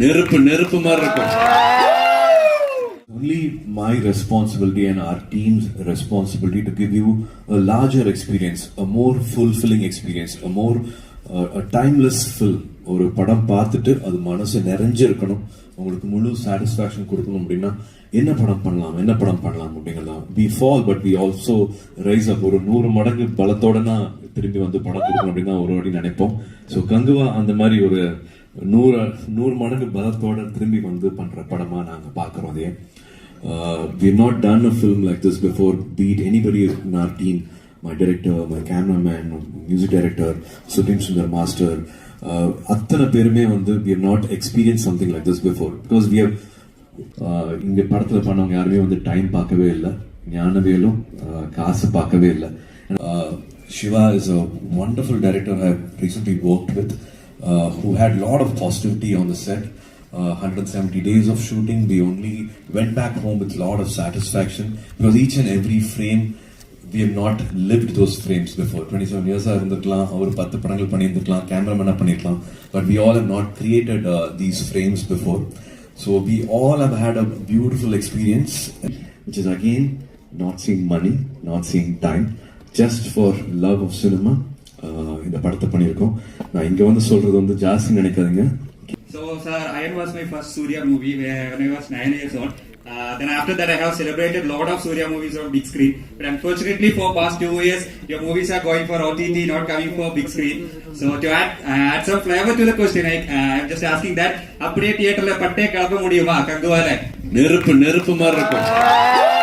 நெருப்பு மாதிரி இருக்கும். Only my responsibility and our team's responsibility to give you a larger experience, a more fulfilling experience, a timeless film. ஒரு படம் பார்த்துட்டு அது மனசு நிறைஞ்சிருக்கணும், உங்களுக்கு முழு சாட்டிஸ்ஃபேக்ஷன் கொடுக்கணும் அப்படின்னா என்ன படம் பண்ணலாம் அப்படிங்கிறதா. we fall but we also rise up. ஒரு 100 மடங்கு பலத்தோட திரும்பி வந்து படம் கொடுக்கணும் அப்படின்னா ஒரு வாட்டி நினைப்போம். ஸோ கங்குவா அந்த மாதிரி ஒரு 100 மடங்கு பலத்தோட திரும்பி வந்து பண்ற படமா நாங்க பார்க்கிறோம். அதே we have not done a film like this before, be it anybody in our team, my director, my cameraman, music director, Sutim Sundar Master, அத்தனை பேருமே வந்து we have not experienced something like this before because we have இங்க படத்துல பண்ணவங்க யாருமே வந்து time பார்க்கவே இல்லை, ஞானவேலும் காசு பார்க்கவே இல்லை. Shiva is a wonderful director I have recently worked with, who had a lot of positivity on the set. 170 days of shooting, we only went back home with a lot of satisfaction because each and every frame we have not lived those frames before. 27 years irundhukalam, avaru 10 padangal pannirundhukalam, cameraman pannirkalam, but we all have not created these frames before. So we all have had a beautiful experience, which is again not seeing money, not seeing time, just for love of cinema. இந்த படத்தை பண்ணியிருக்கோம். நான் இங்க வந்து சொல்றது வந்து ஜாஸ்தி நினைக்காதீங்க. So sir, Iron was my first Surya movie when I was 9 years old. Then after that I have celebrated lot of Surya movies on big screen. But unfortunately for past 2 years, your movies are going for OTT, not coming for big screen. So to add some flavor to the question, I'm just asking that, அப்படியே தியேட்டர்ல பட்டே கலப்ப முடியுமா கங்குவால? நெருப்பு மாதிரி இருக்கும்.